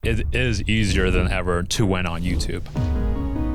It is easier than ever to win on YouTube.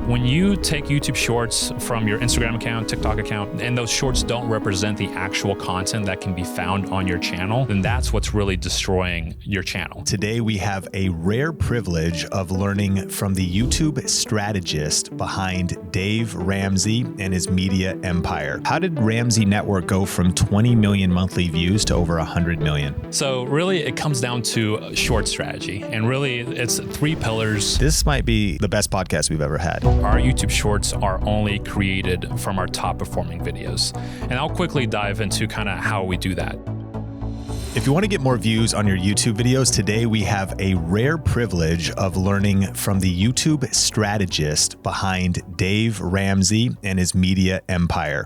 When you take YouTube Shorts from your Instagram account, TikTok account, and those shorts don't represent the actual content that can be found on your channel, then that's what's really destroying your channel. Today, we have a rare privilege of learning from the YouTube strategist behind Dave Ramsey and his media empire. How did Ramsey Network go from 20 million monthly views to over 100 million? So really, it comes down to short strategy. And really, it's 3 pillars. This might be the best podcast we've ever had. Our YouTube Shorts are only created from our top performing videos. And I'll quickly dive into kind of how we do that. If you want to get more views on your YouTube videos, today we have a rare privilege of learning from the YouTube strategist behind Dave Ramsey and his media empire.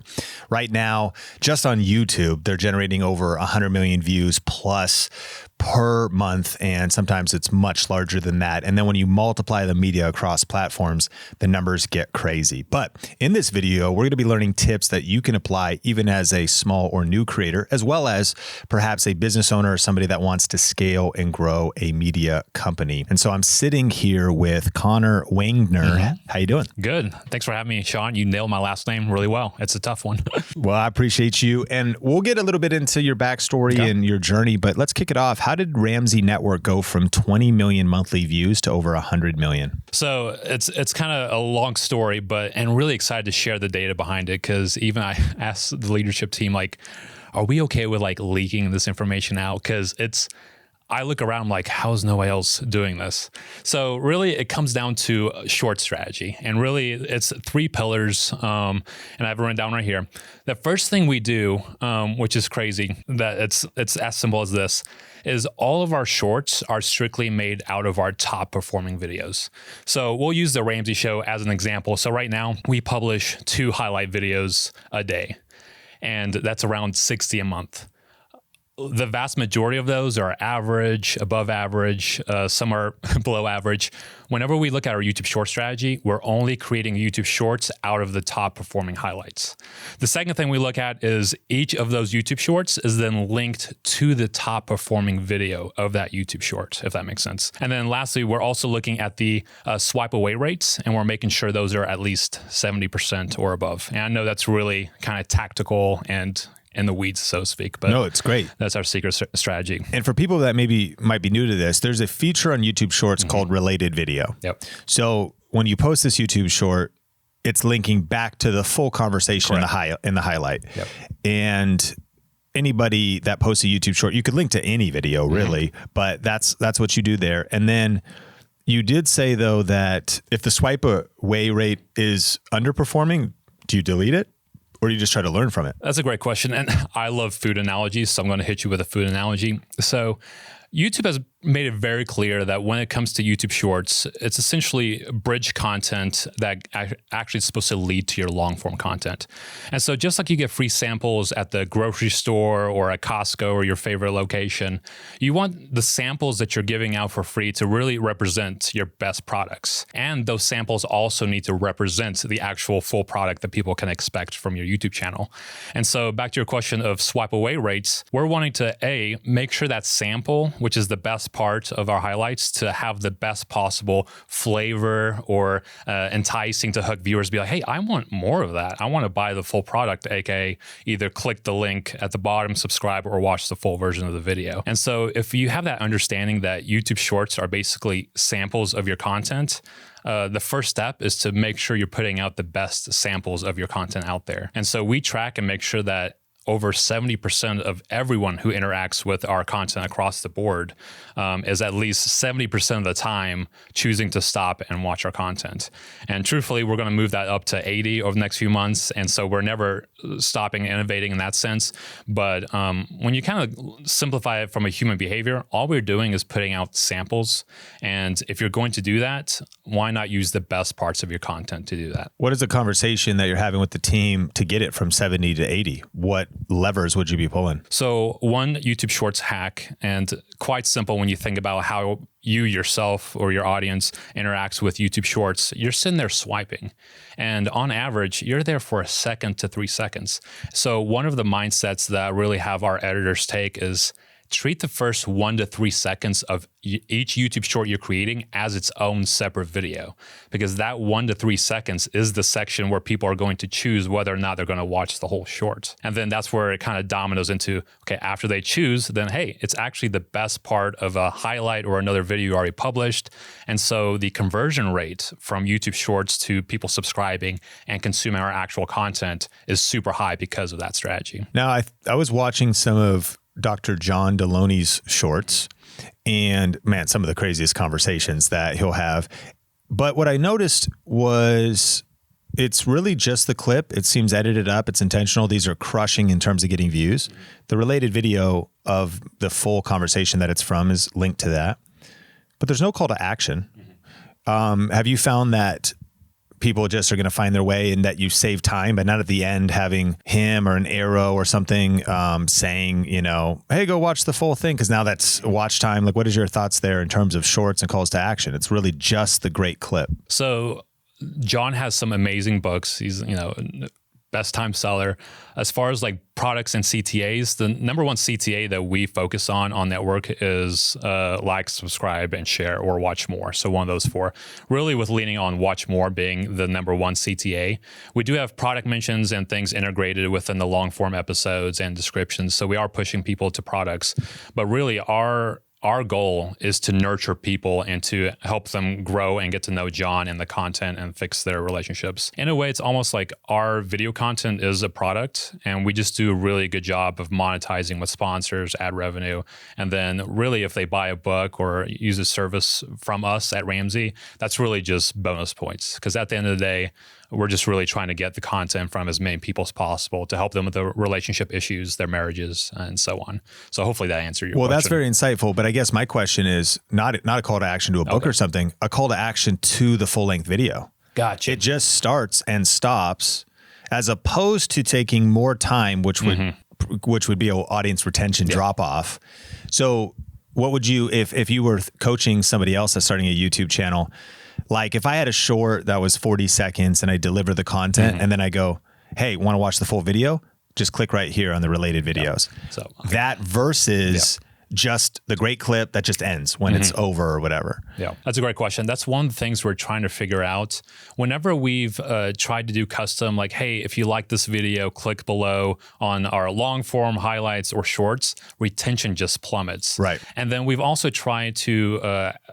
Right now, just on YouTube, they're generating over 100 million views plus per month, and sometimes it's much larger than that. And then when you multiply the media across platforms, the numbers get crazy. But in this video, we're going to be learning tips that you can apply even as a small or new creator, as well as perhaps a business owner or somebody that wants to scale and grow a media company. And so I'm sitting here with Connor Wangner. How you doing? Good. Thanks for having me, Sean. You nailed my last name really well. It's a tough one. Well, I appreciate you. And we'll get a little bit into your backstory and your journey, but let's kick it off. How did Ramsey Network go from 20 million monthly views to over 100 million? So it's kind of a long story, and really excited to share the data behind it, because even I asked the leadership team, like, are we okay with like leaking this information out? Because I look around, I'm like, how's nobody else doing this? So really, it comes down to short strategy. And really, it's 3 pillars, and I've written down right here. The first thing we do, which is crazy, that it's as simple as this, is all of our shorts are strictly made out of our top performing videos. So we'll use the Ramsey show as an example. So right now, we publish 2 highlight videos a day, and that's around 60 a month. The vast majority of those are average, above average, some are below average. Whenever we look at our YouTube short strategy, we're only creating YouTube shorts out of the top performing highlights. The second thing we look at is each of those YouTube shorts is then linked to the top performing video of that YouTube short, if that makes sense. And then lastly, we're also looking at the swipe away rates, and we're making sure those are at least 70% or above. And I know that's really kind of tactical and in the weeds, so to speak. But no, it's great. That's our secret strategy. And for people that might be new to this, there's a feature on YouTube Shorts called related video. Yep. So when you post this YouTube short, it's linking back to the full conversation in the highlight. Yep. And anybody that posts a YouTube short, you could link to any video really, but that's what you do there. And then you did say though that if the swipe away rate is underperforming, do you delete it? Or do you just try to learn from it? That's a great question. And I love food analogies, so I'm going to hit you with a food analogy. So YouTube has made it very clear that when it comes to YouTube Shorts, it's essentially bridge content that actually is supposed to lead to your long form content. And so just like you get free samples at the grocery store or at Costco or your favorite location, you want the samples that you're giving out for free to really represent your best products. And those samples also need to represent the actual full product that people can expect from your YouTube channel. And so back to your question of swipe away rates, we're wanting to make sure that sample, which is the best part of our highlights, to have the best possible flavor or enticing to hook viewers, be like, hey, I want more of that. I want to buy the full product, aka either click the link at the bottom, subscribe, or watch the full version of the video. And so if you have that understanding that YouTube Shorts are basically samples of your content, the first step is to make sure you're putting out the best samples of your content out there. And so we track and make sure that over 70% of everyone who interacts with our content across the board is at least 70% of the time choosing to stop and watch our content. And truthfully, we're going to move that up to 80 over the next few months. And so we're never stopping innovating in that sense. But when you kind of simplify it from a human behavior, all we're doing is putting out samples. And if you're going to do that, why not use the best parts of your content to do that? What is the conversation that you're having with the team to get it from 70 to 80? What levers would you be pulling? So one YouTube Shorts hack, and quite simple when you think about how you yourself or your audience interacts with YouTube Shorts, you're sitting there swiping. And on average, you're there for 1 second to 3 seconds. So one of the mindsets that I really have our editors take is treat the first 1 to 3 seconds of each YouTube short you're creating as its own separate video, because that 1 to 3 seconds is the section where people are going to choose whether or not they're going to watch the whole short. And then that's where it kind of dominoes into, okay, after they choose, then hey, it's actually the best part of a highlight or another video you already published. And so the conversion rate from YouTube shorts to people subscribing and consuming our actual content is super high because of that strategy. Now, I was watching some of Dr. John Deloney's shorts, and man, some of the craziest conversations that he'll have. But what I noticed was it's really just the clip. It seems edited up. It's intentional. These are crushing in terms of getting views. The related video of the full conversation that it's from is linked to that, but there's no call to action. Have you found that people just are going to find their way and that you save time, but not at the end having him or an arrow or something saying, you know, hey, go watch the full thing, because now that's watch time. Like, what is your thoughts there in terms of shorts and calls to action? It's really just the great clip. So John has some amazing books. He's, you know, best time seller. As far as like products and CTAs, the number one CTA that we focus on network is like, subscribe, and share, or watch more. So one of those four, really with leaning on watch more being the number one CTA. We do have product mentions and things integrated within the long form episodes and descriptions. So we are pushing people to products, but really our goal is to nurture people and to help them grow and get to know John and the content and fix their relationships. In a way, it's almost like our video content is a product, and we just do a really good job of monetizing with sponsors, ad revenue. And then really, if they buy a book or use a service from us at Ramsey, that's really just bonus points. Because at the end of the day, we're just really trying to get the content from as many people as possible to help them with the relationship issues, their marriages, and so on. So hopefully that answered your question. Well, that's very insightful. But I guess my question is not a call to action to a book or something, a call to action to the full length video. Gotcha. It just starts and stops, as opposed to taking more time, which would be an audience retention drop off. So what would you, if you were coaching somebody else that's starting a YouTube channel, like if I had a short that was 40 seconds and I deliver the content and then I go, hey, want to watch the full video? Just click right here on the related videos. Yeah. So that versus just the great clip that just ends when it's over or whatever. Yeah, that's a great question. That's one of the things we're trying to figure out. Whenever we've tried to do custom, like, hey, if you like this video, click below on our long form highlights or shorts, retention just plummets. Right. And then we've also tried to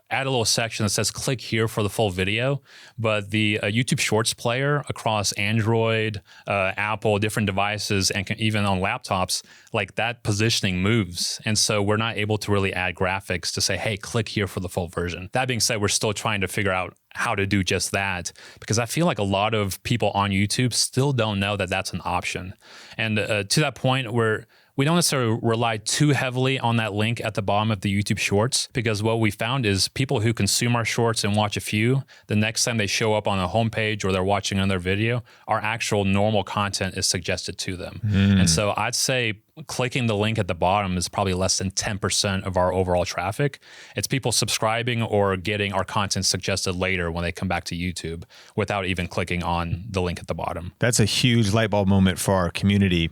add a little section that says click here for the full video. But the YouTube Shorts player across Android, Apple, different devices, and even on laptops, like that positioning moves. And so we're not able to really add graphics to say, hey, click here for the full version. That being said, we're still trying to figure out how to do just that, because I feel like a lot of people on YouTube still don't know that that's an option. And to that point, we don't necessarily rely too heavily on that link at the bottom of the YouTube Shorts, because what we found is people who consume our shorts and watch a few, the next time they show up on a homepage or they're watching another video, our actual normal content is suggested to them. And so I'd say clicking the link at the bottom is probably less than 10% of our overall traffic. It's people subscribing or getting our content suggested later when they come back to YouTube without even clicking on the link at the bottom. That's a huge light bulb moment for our community,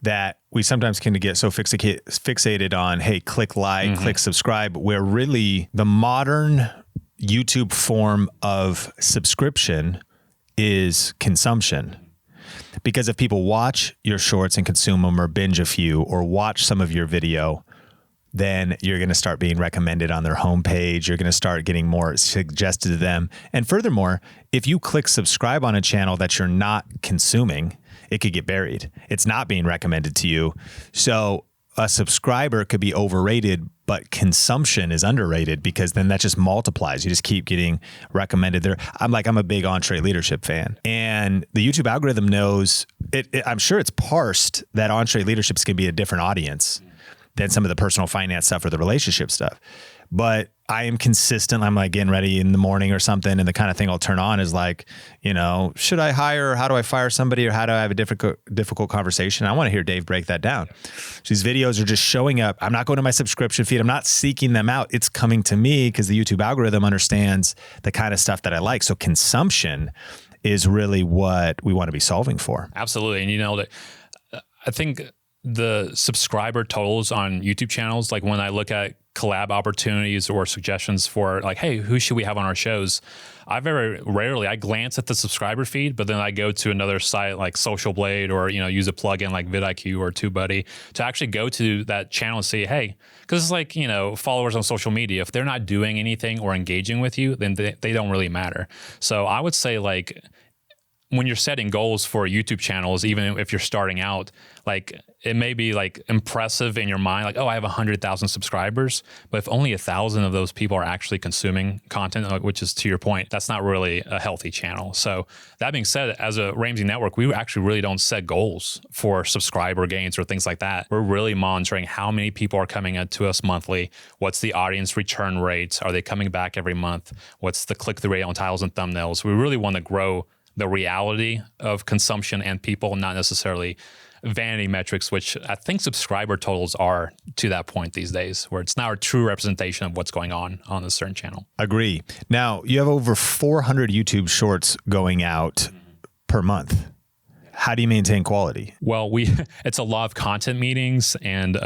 that we sometimes can get so fixated on, hey, click like, click subscribe, where really the modern YouTube form of subscription is consumption. Because if people watch your shorts and consume them, or binge a few, or watch some of your video, then you're going to start being recommended on their homepage. You're going to start getting more suggested to them. And furthermore, if you click subscribe on a channel that you're not consuming, it could get buried. It's not being recommended to you. So a subscriber could be overrated, but consumption is underrated, because then that just multiplies. You just keep getting recommended there. I'm a big EntreLeadership fan, and the YouTube algorithm knows it. I'm sure it's parsed that EntreLeadership is going to be a different audience than some of the personal finance stuff or the relationship stuff. But I am consistent. I'm like getting ready in the morning or something, and the kind of thing I'll turn on is like, you know, should I hire, or how do I fire somebody, or how do I have a difficult conversation? I want to hear Dave break that down. These videos are just showing up. I'm not going to my subscription feed. I'm not seeking them out. It's coming to me because the YouTube algorithm understands the kind of stuff that I like. So consumption is really what we want to be solving for. Absolutely. And you know that I think the subscriber totals on YouTube channels, like when I look at collab opportunities or suggestions for like, hey, who should we have on our shows? I very rarely, I glance at the subscriber feed, but then I go to another site like Social Blade or, use a plugin like vidIQ or TubeBuddy to actually go to that channel and say, hey, because it's like, followers on social media, if they're not doing anything or engaging with you, then they don't really matter. So I would say like, when you're setting goals for YouTube channels, even if you're starting out, like it may be like impressive in your mind, like, oh, I have 100,000 subscribers, but if only 1,000 of those people are actually consuming content, which is to your point, that's not really a healthy channel. So that being said, as a Ramsey Network, we actually really don't set goals for subscriber gains or things like that. We're really monitoring how many people are coming to us monthly. What's the audience return rate? Are they coming back every month? What's the click-through rate on titles and thumbnails? We really want to grow the reality of consumption and people, not necessarily vanity metrics, which I think subscriber totals are to that point these days, where it's not a true representation of what's going on a certain channel. Agree. Now, you have over 400 YouTube shorts going out per month. How do you maintain quality? Well, it's a lot of content meetings and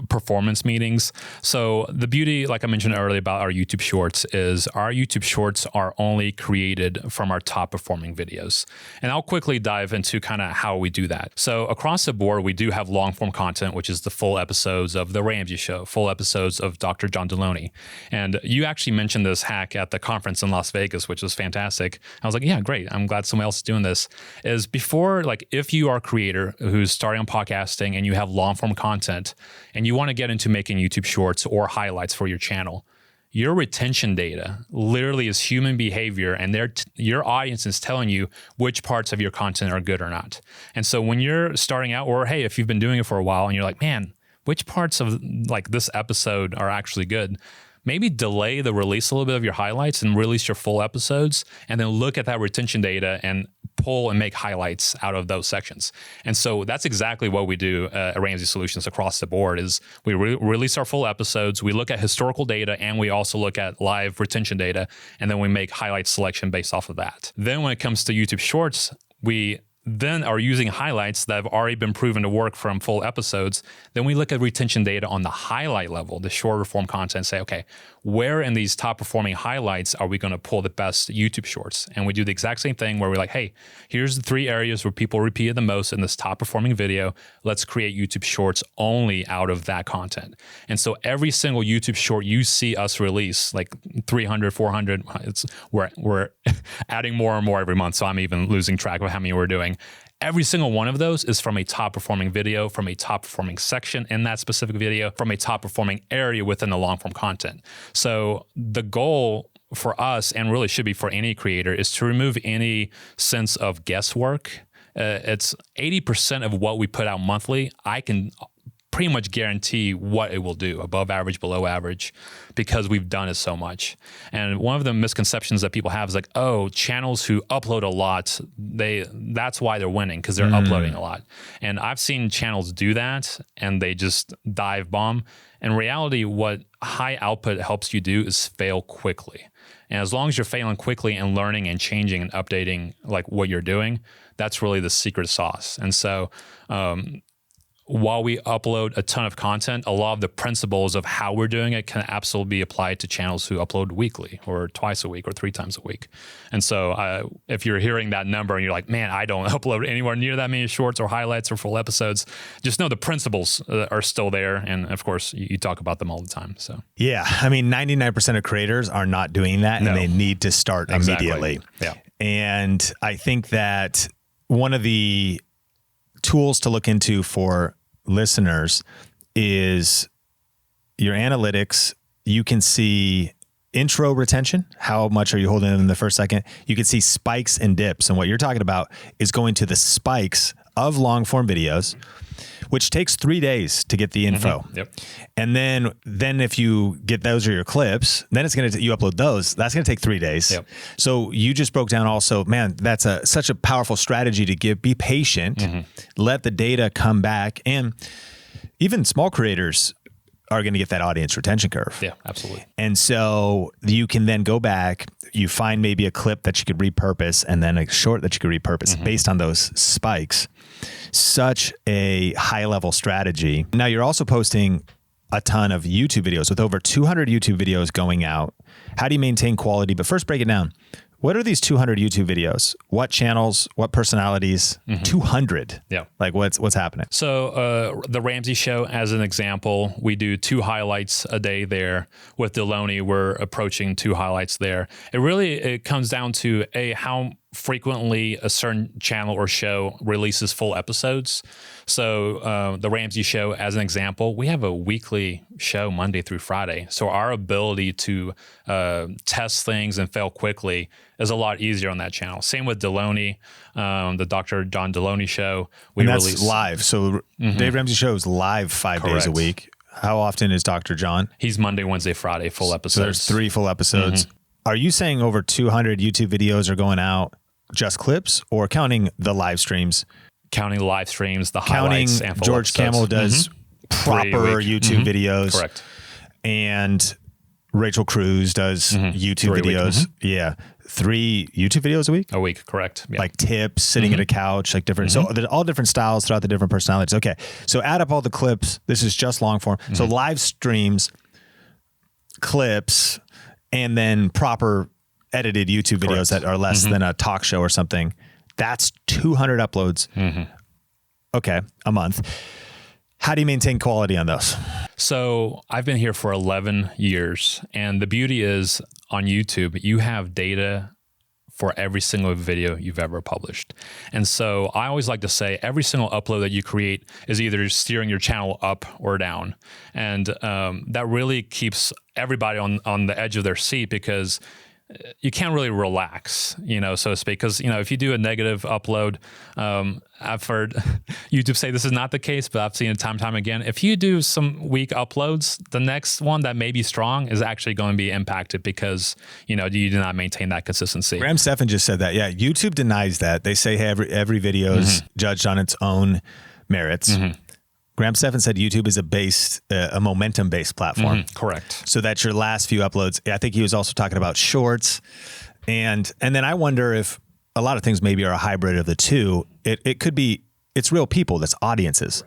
performance meetings. So the beauty, like I mentioned earlier about our YouTube shorts, is our YouTube shorts are only created from our top performing videos. And I'll quickly dive into kind of how we do that. So across the board, we do have long form content, which is the full episodes of The Ramsey Show, full episodes of Dr. John Deloney. And you actually mentioned this hack at the conference in Las Vegas, which was fantastic. I was like, yeah, great. I'm glad someone else is doing this. Is before, like if you are a creator who's starting on podcasting and you have long form content and you want to get into making YouTube shorts or highlights for your channel, your retention data literally is human behavior, and your audience is telling you which parts of your content are good or not. And so when you're starting out, or hey, if you've been doing it for a while and you're like, man, which parts of like this episode are actually good? Maybe delay the release a little bit of your highlights and release your full episodes, and then look at that retention data and pull and make highlights out of those sections. And so that's exactly what we do at Ramsey Solutions across the board. Is we release our full episodes, we look at historical data, and we also look at live retention data, and then we make highlight selection based off of that. Then when it comes to YouTube Shorts, we then are using highlights that have already been proven to work from full episodes. Then we look at retention data on the highlight level, the shorter form content, say, okay, where in these top performing highlights are we going to pull the best YouTube shorts? And we do the exact same thing where we're like, hey, here's the 3 areas where people repeated the most in this top performing video. Let's create YouTube shorts only out of that content. And so every single YouTube short you see us release, like 300, 400, we're adding more and more every month. So I'm even losing track of how many we're doing. Every single one of those is from a top performing video, from a top performing section in that specific video, from a top performing area within the long form content. So the goal for us, and really should be for any creator, is to remove any sense of guesswork. It's 80% of what we put out monthly. I can pretty much guarantee what it will do, above average, below average, because we've done it so much. And one of the misconceptions that people have is like, oh, channels who upload a lot, that's why they're winning, because they're uploading a lot. And I've seen channels do that and they just dive bomb. In reality, what high output helps you do is fail quickly. And as long as you're failing quickly and learning and changing and updating like what you're doing, that's really the secret sauce. And so, while we upload a ton of content, a lot of the principles of how we're doing it can absolutely be applied to channels who upload weekly or twice a week or 3 times a week. And so if you're hearing that number and you're like, man, I don't upload anywhere near that many shorts or highlights or full episodes, just know the principles are still there. And of course, you talk about them all the time. So yeah, I mean, 99% of creators are not doing that, and they need to start immediately. Yeah. And I think that one of the tools to look into for listeners is your analytics. You can see intro retention. How much are you holding in the first second? You can see spikes and dips. And what you're talking about is going to the spikes of long form videos, which takes 3 days to get the info. Yep. And then if you get those or your clips, then it's going to, you upload those. That's going to take 3 days. Yep. So you just broke down also, man, that's such a powerful strategy to be patient, let the data come back. And even small creators are going to get that audience retention curve. Yeah, absolutely. And so you can then go back, you find maybe a clip that you could repurpose and then a short that you could repurpose based on those spikes. Such a high level strategy. Now you're also posting a ton of YouTube videos with over 200 YouTube videos going out. How do you maintain quality? But first break it down. What are these 200 YouTube videos? What channels? What personalities? 200. Yeah. Like what's happening? So the Ramsey show, as an example, we do 2 highlights a day there. With Deloney, we're approaching 2 highlights there. It comes down to how frequently a certain channel or show releases full episodes. So the Ramsey show, as an example, we have a weekly show Monday through Friday. So our ability to test things and fail quickly is a lot easier on that channel. Same with Deloney, the Dr. John Deloney show. And that's live. So Dave Ramsey show is live 5 days a week. How often is Dr. John? He's Monday, Wednesday, Friday, full episodes. So there's 3 full episodes. Are you saying over 200 YouTube videos are going out just clips, or counting the live streams? Counting the live streams, the highlights, and full George episodes. Cannell does proper YouTube videos. Correct. And Rachel Cruz does YouTube 3 videos. Yeah. 3 YouTube videos a week? A week, correct. Yeah. Like tips, sitting at a couch, like different. So they're all different styles throughout the different personalities. Okay. So add up all the clips. This is just long form. So live streams, clips, and then proper edited YouTube videos that are less than a talk show or something. That's 200 uploads. Okay. A month. How do you maintain quality on those? So I've been here for 11 years. And the beauty is on YouTube, you have data for every single video you've ever published. And so I always like to say every single upload that you create is either steering your channel up or down. And that really keeps everybody on the edge of their seat, because you can't really relax, so to speak. Because, if you do a negative upload, I've heard YouTube say this is not the case, but I've seen it time and time again. If you do some weak uploads, the next one that may be strong is actually going to be impacted because, you do not maintain that consistency. Graham Stephan just said that. Yeah, YouTube denies that. They say, hey, every video is judged on its own merits. Graham Stephan said YouTube is a momentum-based platform. Correct. So that's your last few uploads. I think he was also talking about shorts. And then I wonder if a lot of things maybe are a hybrid of the two. It could be, it's real people, that's audiences.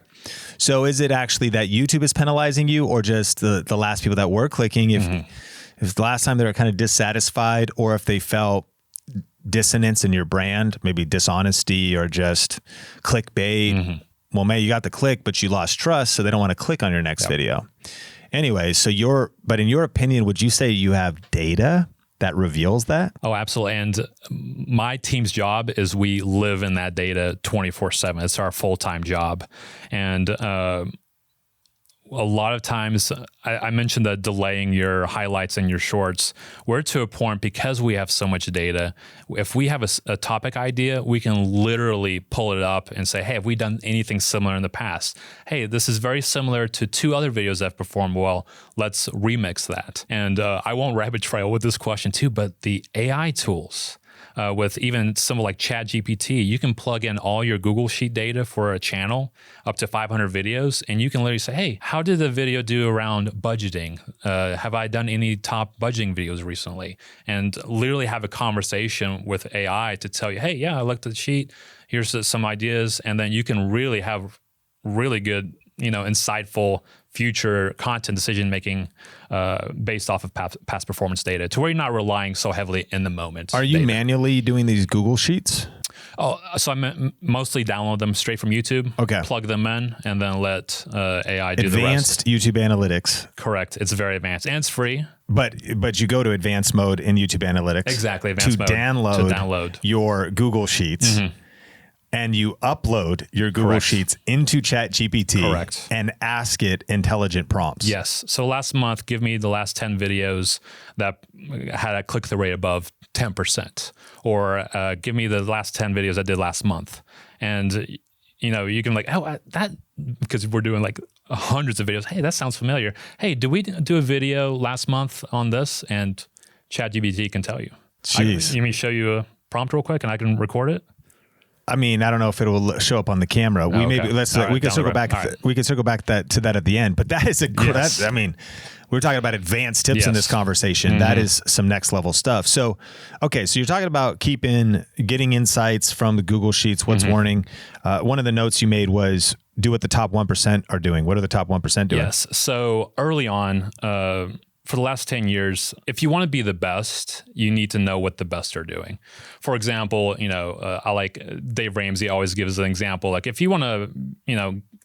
So is it actually that YouTube is penalizing you, or just the last people that were clicking? If the last time they were kind of dissatisfied, or if they felt dissonance in your brand, maybe dishonesty or just clickbait. Well, man, you got the click, but you lost trust, so they don't want to click on your next video. Anyway, but in your opinion, would you say you have data that reveals that? Oh, absolutely. And my team's job is we live in that data 24/7. It's our full-time job. And a lot of times, I mentioned the delaying your highlights and your shorts. We're to a point, because we have so much data, if we have a topic idea, we can literally pull it up and say, hey, have we done anything similar in the past? Hey, this is very similar to 2 other videos that performed well. Let's remix that. And I won't rabbit trail with this question too, but the AI tools, with even something like ChatGPT, you can plug in all your Google Sheet data for a channel, up to 500 videos, and you can literally say, hey, how did the video do around budgeting? Have I done any top budgeting videos recently? And literally have a conversation with AI to tell you, hey, yeah, I looked at the sheet, here's some ideas, and then you can really have really good, insightful future content decision-making based off of past performance data, to where you're not relying so heavily in the moment. Are you manually doing these Google Sheets? Oh, so I mostly download them straight from YouTube, okay, plug them in, and then let AI do the rest. Advanced YouTube Analytics. Correct. It's very advanced, and it's free. But you go to advanced mode in YouTube Analytics. Exactly, advanced mode. To download your Google Sheets. And you upload your Google Sheets into ChatGPT. Correct. And ask it intelligent prompts. Yes. So last month, give me the last 10 videos that had a click-through rate above 10%. Or give me the last 10 videos I did last month. And, you can that, because we're doing like hundreds of videos. Hey, that sounds familiar. Hey, did we do a video last month on this? And ChatGPT can tell you. Jeez. Let me show you a prompt real quick and I can record it. I mean, I don't know if it will show up on the camera. We maybe we can circle back. We can circle back to that at the end. But that is I mean, we're talking about advanced tips in this conversation. That is some next level stuff. So, okay, so you're talking about getting insights from the Google Sheets. What's warning? One of the notes you made was do what the top 1% are doing. What are the top 1% doing? Yes. So early on, for the last 10 years, if you want to be the best, you need to know what the best are doing. For example, I like Dave Ramsey always gives an example. Like if you want to,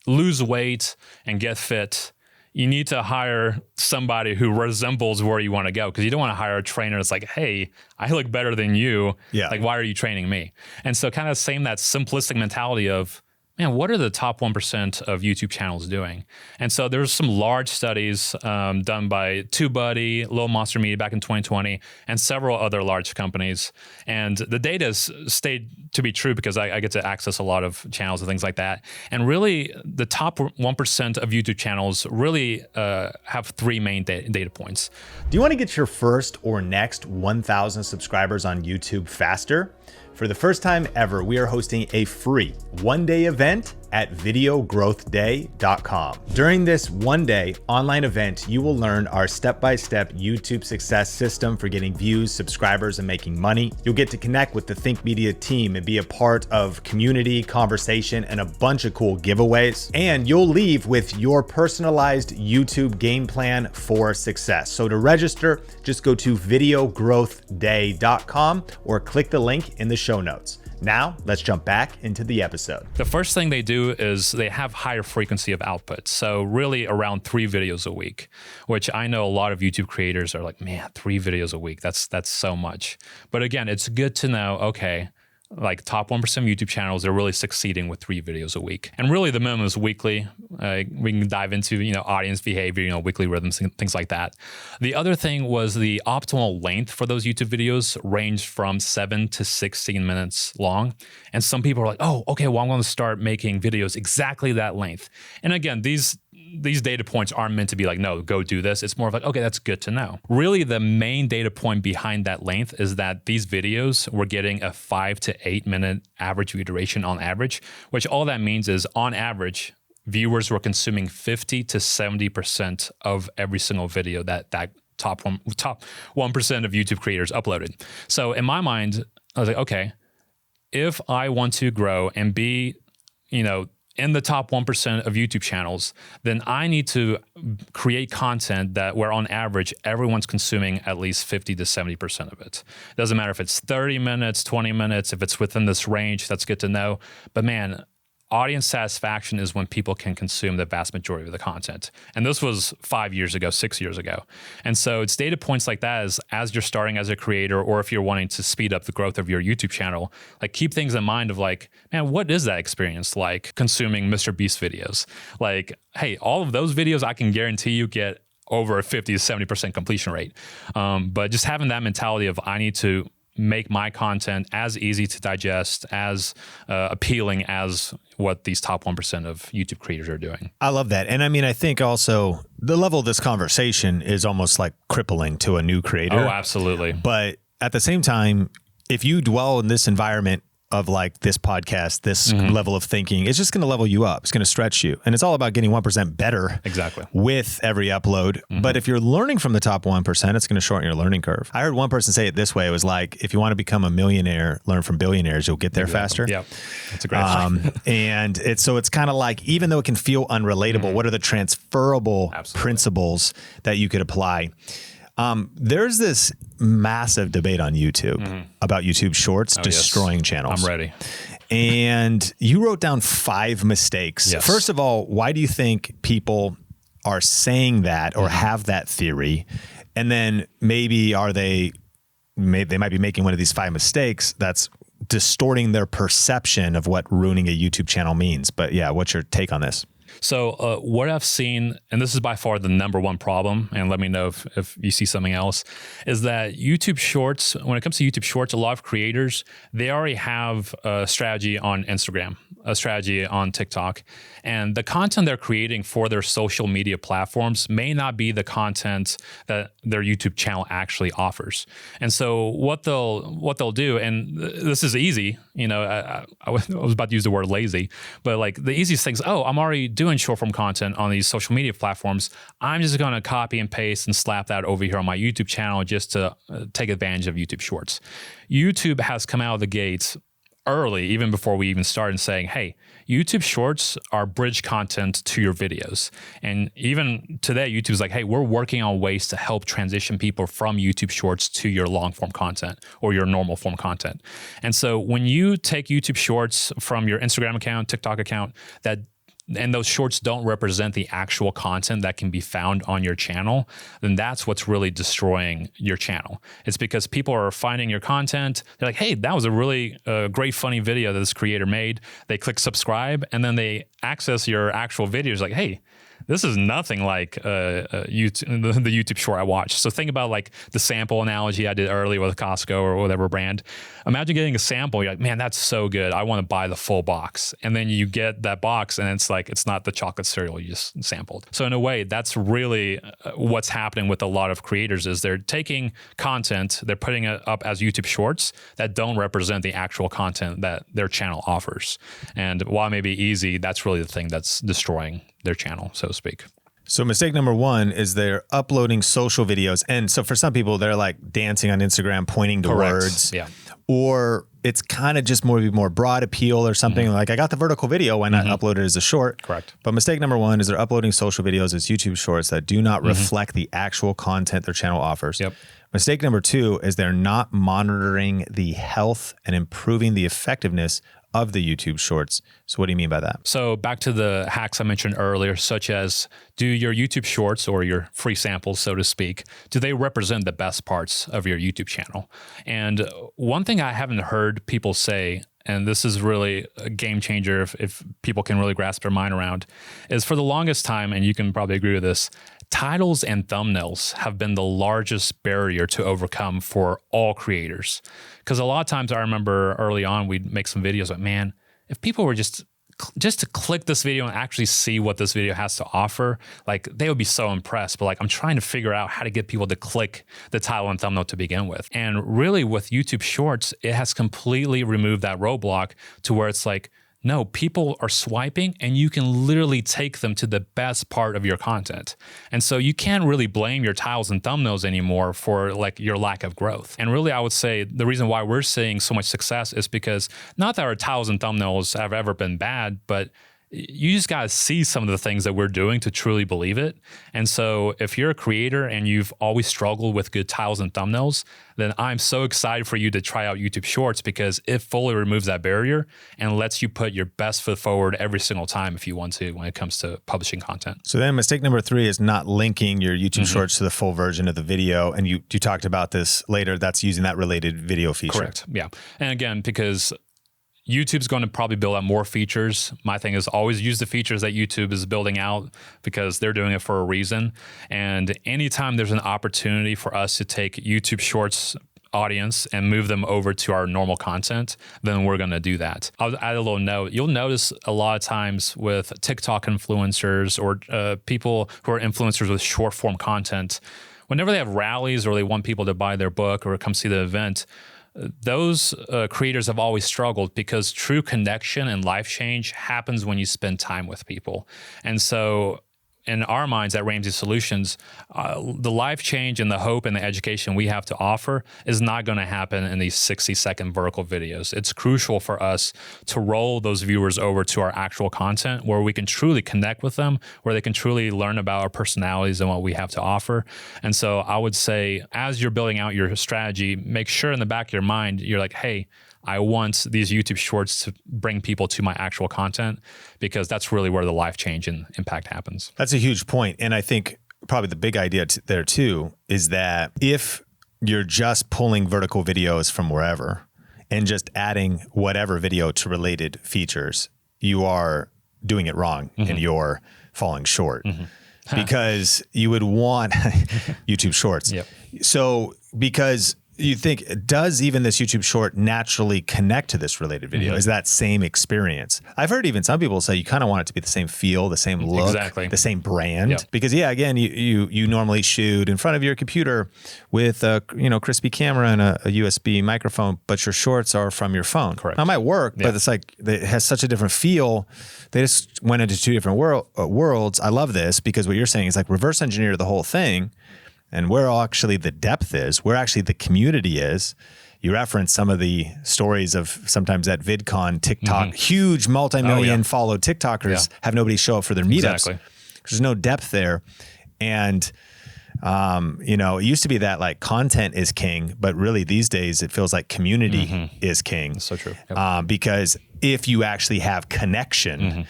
lose weight and get fit, you need to hire somebody who resembles where you want to go, because you don't want to hire a trainer that's like, hey, I look better than you. Yeah. Like, why are you training me? And so kind of same that simplistic mentality of, man, what are the top 1% of YouTube channels doing? And so there's some large studies done by TubeBuddy, Little Monster Media back in 2020, and several other large companies. And the data has stayed to be true because I get to access a lot of channels and things like that. And really, the top 1% of YouTube channels really have three main data points. Do you want to get your first or next 1,000 subscribers on YouTube faster? For the first time ever, we are hosting a free one-day event at videogrowthday.com. During this one-day online event, you will learn our step-by-step YouTube success system for getting views, subscribers, and making money. You'll get to connect with the Think Media team and be a part of community, conversation, and a bunch of cool giveaways. And you'll leave with your personalized YouTube game plan for success. So to register, just go to videogrowthday.com or click the link in the show notes. Now, let's jump back into the episode. The first thing they do is they have higher frequency of output. So really around 3 videos a week, which I know a lot of YouTube creators are like, man, 3 videos a week, that's so much. But again, it's good to know, okay, like top 1% of YouTube channels are really succeeding with 3 videos a week. And really the minimum is weekly. We can dive into, audience behavior, weekly rhythms, and things like that. The other thing was the optimal length for those YouTube videos ranged from 7 to 16 minutes long. And some people are like, oh, okay, well, I'm going to start making videos exactly that length. And again, these data points aren't meant to be like, no, go do this. It's more of like, okay, that's good to know. Really, the main data point behind that length is that these videos were getting a 5 to 8 minute average view duration on average, which all that means is on average, viewers were consuming 50 to 70% of every single video that top 1% of YouTube creators uploaded. So in my mind, I was like, okay, if I want to grow and be, in the top 1% of YouTube channels, then I need to create content where on average, everyone's consuming at least 50 to 70% of it. Doesn't matter if it's 30 minutes, 20 minutes, if it's within this range, that's good to know. But man, audience satisfaction is when people can consume the vast majority of the content. And this was 5 years ago, 6 years ago. And so it's data points like that as you're starting as a creator, or if you're wanting to speed up the growth of your YouTube channel, like keep things in mind of like, man, what is that experience like consuming Mr. Beast videos? Like, hey, all of those videos, I can guarantee you get over a 50 to 70% completion rate. But just having that mentality of I need to make my content as easy to digest, as appealing as what these top 1% of YouTube creators are doing. I love that. And I mean, I think also the level of this conversation is almost like crippling to a new creator. Oh, absolutely. But at the same time, if you dwell in this environment of like this podcast, this level of thinking, it's just going to level you up. It's going to stretch you. And it's all about getting 1% better with every upload. But if you're learning from the top 1%, it's going to shorten your learning curve. I heard one person say it this way. It was like, if you want to become a millionaire, learn from billionaires, you'll get there faster. Yeah, that's a great line. And it's kind of like, even though it can feel unrelatable, what are the transferable principles that you could apply? There's this massive debate on YouTube about YouTube Shorts destroying channels. I'm ready. And you wrote down 5 mistakes. Yes. First of all, why do you think people are saying that or have that theory? And then maybe they might be making one of these 5 mistakes that's distorting their perception of what ruining a YouTube channel means. But yeah, what's your take on this? So what I've seen, and this is by far the number one problem, and let me know if you see something else, is that YouTube Shorts, when it comes to YouTube Shorts, a lot of creators, they already have a strategy on Instagram, a strategy on TikTok, and the content they're creating for their social media platforms may not be the content that their YouTube channel actually offers. And so what they'll do, and this is easy, I was about to use the word lazy, but like the easiest things, I'm already doing short form content on these social media platforms. I'm just going to copy and paste and slap that over here on my YouTube channel just to take advantage of YouTube Shorts. YouTube has come out of the gates early, even before we even started, saying, hey, YouTube Shorts are bridge content to your videos. And even today, YouTube's like, hey, we're working on ways to help transition people from YouTube Shorts to your long form content or your normal form content. And so when you take YouTube Shorts from your Instagram account, TikTok account, and those shorts don't represent the actual content that can be found on your channel, then that's what's really destroying your channel. It's because people are finding your content. They're like, hey, that was a really great, funny video that this creator made. They click subscribe, and then they access your actual videos like, hey, this is nothing like YouTube, the YouTube short I watched. So think about like the sample analogy I did earlier with Costco or whatever brand. Imagine getting a sample. You're like, man, that's so good. I want to buy the full box. And then you get that box and it's like, it's not the chocolate cereal you just sampled. So in a way, that's really what's happening with a lot of creators is they're taking content, they're putting it up as YouTube shorts that don't represent the actual content that their channel offers. And while it may be easy, that's really the thing that's destroying their channel, so to speak. So mistake number one is they're uploading social videos. And so for some people, they're like dancing on Instagram, pointing to words. Yeah. Or it's kind of just more broad appeal or something. Like I got the vertical video, why not upload it as a short? Correct. But mistake number one is they're uploading social videos as YouTube shorts that do not reflect the actual content their channel offers. Yep. Mistake number two is they're not monitoring the health and improving the effectiveness of the YouTube shorts. So what do you mean by that? So back to the hacks I mentioned earlier, such as do your YouTube shorts or your free samples, so to speak, do they represent the best parts of your YouTube channel? And one thing I haven't heard people say, and this is really a game changer if people can really grasp their mind around, is for the longest time, and you can probably agree with this, titles and thumbnails have been the largest barrier to overcome for all creators. Because a lot of times I remember early on, we'd make some videos like, man, if people were just to click this video and actually see what this video has to offer, like they would be so impressed. But like, I'm trying to figure out how to get people to click the title and thumbnail to begin with. And really with YouTube Shorts, it has completely removed that roadblock to where it's like, no, people are swiping and you can literally take them to the best part of your content. And so you can't really blame your titles and thumbnails anymore for like your lack of growth. And really, I would say the reason why we're seeing so much success is because not that our titles and thumbnails have ever been bad, but you just got to see some of the things that we're doing to truly believe it. And so if you're a creator and you've always struggled with good titles and thumbnails, then I'm so excited for you to try out YouTube Shorts because it fully removes that barrier and lets you put your best foot forward every single time if you want to when it comes to publishing content. So then mistake number three is not linking your YouTube Shorts to the full version of the video. And you talked about this later, that's using that related video feature. Correct. Yeah. And again, because YouTube's going to probably build out more features. My thing is always use the features that YouTube is building out because they're doing it for a reason. And anytime there's an opportunity for us to take YouTube Shorts audience and move them over to our normal content, then we're going to do that. I'll add a little note. You'll notice a lot of times with TikTok influencers or people who are influencers with short form content, whenever they have rallies or they want people to buy their book or come see the event, those creators have always struggled because true connection and life change happens when you spend time with people. And so in our minds at Ramsey Solutions, the life change and the hope and the education we have to offer is not going to happen in these 60-second vertical videos. It's crucial for us to roll those viewers over to our actual content where we can truly connect with them, where they can truly learn about our personalities and what we have to offer. And so I would say, as you're building out your strategy, make sure in the back of your mind, you're like, hey, I want these YouTube Shorts to bring people to my actual content because that's really where the life change and impact happens. That's a huge point. And I think probably the big idea there too is that if you're just pulling vertical videos from wherever and just adding whatever video to related features, you are doing it wrong and you're falling short. Mm-hmm. Because you would want YouTube Shorts. Yep. So because you think, does even this YouTube short naturally connect to this related video? Is that same experience? I've heard even some people say you kind of want it to be the same feel, the same look, exactly, the same brand. Yep. Because again, you normally shoot in front of your computer with a crispy camera and a USB microphone, but your shorts are from your phone. Correct. That might work, but it's like it has such a different feel. They just went into two different worlds. I love this because what you're saying is like reverse engineer the whole thing. And where actually the depth is, where actually the community is. You reference some of the stories of sometimes at VidCon, TikTok, huge multi-million followed TikTokers have nobody show up for their meetups. Exactly. There's no depth there. And, it used to be that like content is king, but really these days it feels like community is king. That's so true. Yep. Because if you actually have connection,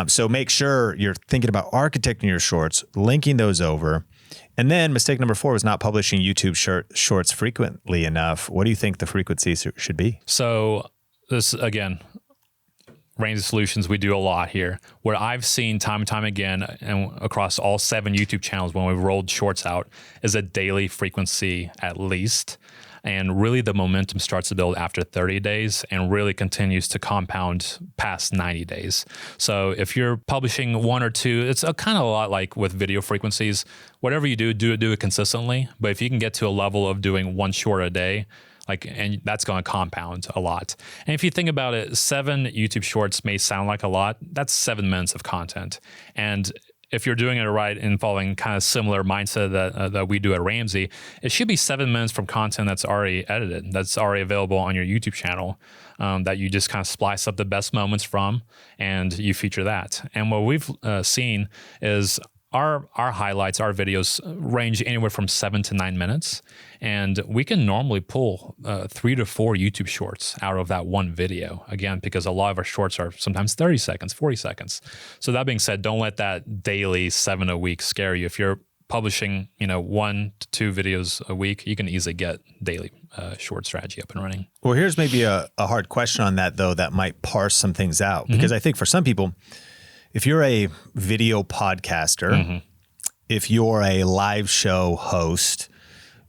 so make sure you're thinking about architecting your shorts, linking those over. And then mistake number 4 was not publishing YouTube shorts frequently enough. What do you think the frequency should be? So this, again, Ramsey Solutions, we do a lot here. What I've seen time and time again and across all 7 YouTube channels when we've rolled shorts out is a daily frequency at least. And really the momentum starts to build after 30 days and really continues to compound past 90 days. So if you're publishing 1 or 2, it's kind of a lot like with video frequencies. Whatever you do it consistently. But if you can get to a level of doing 1 short a day, and that's going to compound a lot. And if you think about it, 7 YouTube shorts may sound like a lot. That's 7 minutes of content. And if you're doing it right and following kind of similar mindset that we do at Ramsey, it should be 7 minutes from content that's already edited, that's already available on your YouTube channel, that you just kind of splice up the best moments from, and you feature that. And what we've seen is our highlights, our videos range anywhere from 7 to 9 minutes, and we can normally pull 3 to 4 YouTube shorts out of that one video. Again, because a lot of our shorts are sometimes 30 seconds, 40 seconds. So that being said, don't let that daily 7 a week scare you. If you're publishing, 1 to 2 videos a week, you can easily get daily short strategy up and running. Well, here's maybe a hard question on that though, that might parse some things out, because I think for some people, if you're a video podcaster, if you're a live show host,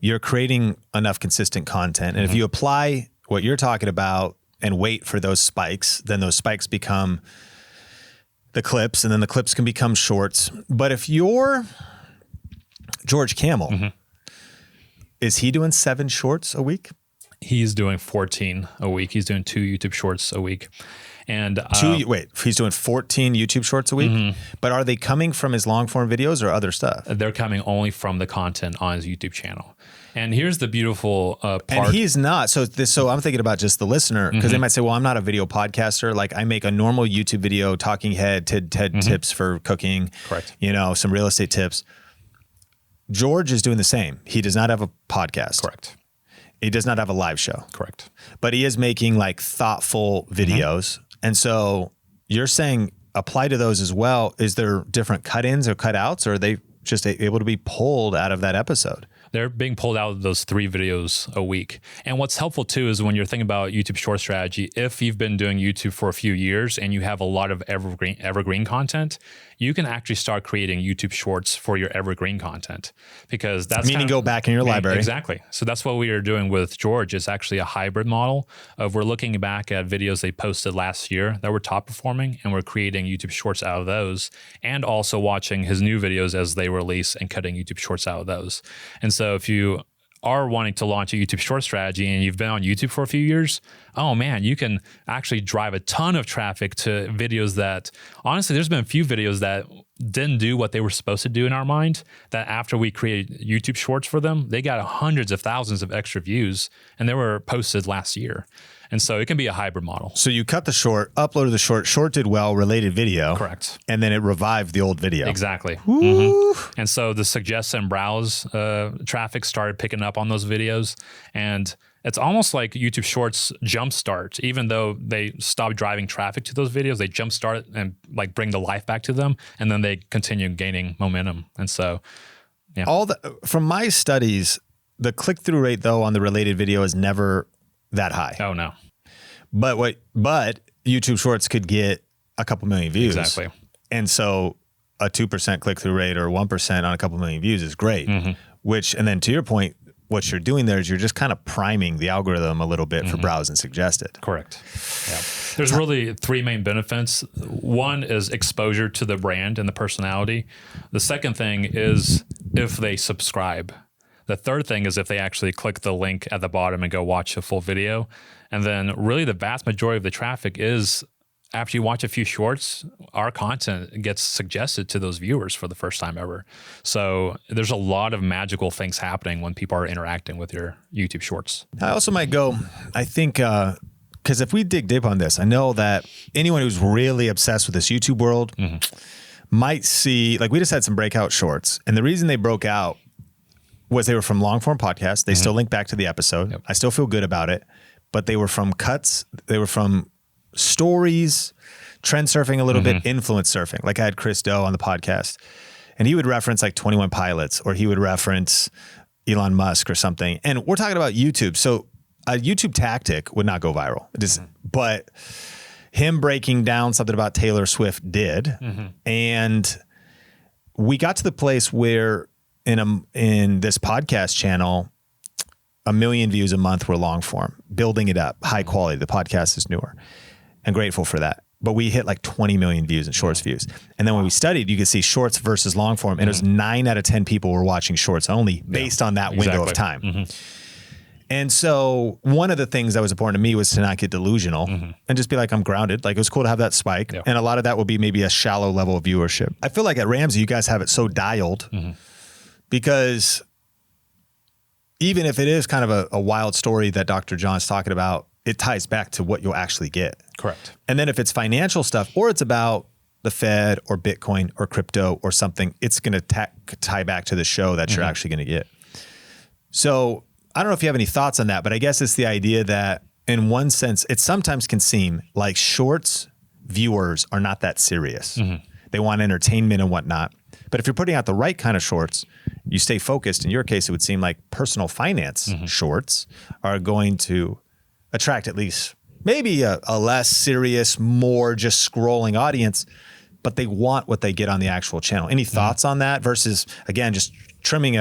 you're creating enough consistent content. And if you apply what you're talking about and wait for those spikes, then those spikes become the clips, and then the clips can become shorts. But if you're George Cannell, is he doing 7 shorts a week? He's doing 14 a week. He's doing 2 YouTube shorts a week. And he's doing 14 YouTube shorts a week, but are they coming from his long form videos or other stuff? They're coming only from the content on his YouTube channel. And here's the beautiful part. And he's not. So I'm thinking about just the listener, because they might say, well, I'm not a video podcaster. Like I make a normal YouTube video, talking head, TED tips for cooking, correct? Some real estate tips. George is doing the same. He does not have a podcast. Correct. He does not have a live show. Correct. But he is making like thoughtful videos. And so you're saying apply to those as well. Is there different cut-ins or cut-outs, or are they just able to be pulled out of that episode? They're being pulled out of those 3 videos a week. And what's helpful too is when you're thinking about YouTube short strategy, if you've been doing YouTube for a few years and you have a lot of evergreen content, you can actually start creating YouTube shorts for your evergreen content, because that's meaning go back in your library. Exactly. So that's what we are doing with George. It's actually a hybrid model of we're looking back at videos they posted last year that were top performing, and we're creating YouTube shorts out of those, and also watching his new videos as they release and cutting YouTube shorts out of those. And so if you are wanting to launch a YouTube short strategy and you've been on YouTube for a few years, oh man, you can actually drive a ton of traffic to videos that, honestly, there's been a few videos that didn't do what they were supposed to do in our mind, that after we created YouTube shorts for them, they got hundreds of thousands of extra views, and they were posted last year. And so it can be a hybrid model. So you cut the short, uploaded the short did well, related video. Correct. And then it revived the old video. Exactly. And so the suggest and browse traffic started picking up on those videos. And it's almost like YouTube Shorts jumpstart. Even though they stop driving traffic to those videos, they jumpstart and like bring the life back to them. And then they continue gaining momentum. And so, yeah. From my studies, the click-through rate though on the related video is never that high. Oh no. But YouTube Shorts could get a couple million views. Exactly. And so a 2% click-through rate or 1% on a couple million views is great. And then to your point, what you're doing there is you're just kind of priming the algorithm a little bit for browse and suggested. Correct. Yeah. There's really three main benefits. One is exposure to the brand and the personality. The second thing is if they subscribe. The third thing is if they actually click the link at the bottom and go watch a full video. And then really the vast majority of the traffic is after you watch a few shorts, our content gets suggested to those viewers for the first time ever. So there's a lot of magical things happening when people are interacting with your YouTube shorts. I also might go, I think, because if we dig deep on this, I know that anyone who's really obsessed with this YouTube world might see, like we just had some breakout shorts. And the reason they broke out was they were from long form podcasts. They still link back to the episode. Yep. I still feel good about it, but they were from cuts. They were from stories, trend surfing a little bit, influence surfing. Like I had Chris Doe on the podcast and he would reference like 21 Pilots or he would reference Elon Musk or something. And we're talking about YouTube. So a YouTube tactic would not go viral. But him breaking down something about Taylor Swift did. And we got to the place where in this podcast channel, 1 million views a month were long form, building it up, high quality. The podcast is newer and grateful for that. But we hit like 20 million views in shorts views. And then when we studied, you could see shorts versus long form. And it was 9 out of 10 people were watching shorts only based on that window of time. And so one of the things that was important to me was to not get delusional and just be like, I'm grounded. Like it was cool to have that spike. And a lot of that will be maybe a shallow level of viewership. I feel like at Ramsey, you guys have it so dialed because even if it is kind of a wild story that Dr. John's talking about, it ties back to what you'll actually get. Correct. And then if it's financial stuff or it's about the Fed or Bitcoin or crypto or something, it's going to tie back to the show that you're actually going to get. So I don't know if you have any thoughts on that, but I guess it's the idea that in one sense, it sometimes can seem like shorts viewers are not that serious. They want entertainment and whatnot. But if you're putting out the right kind of shorts, you stay focused. In your case, it would seem like personal finance shorts are going to attract at least maybe a less serious, more just scrolling audience, but they want what they get on the actual channel. Any thoughts on that versus, again, just trimming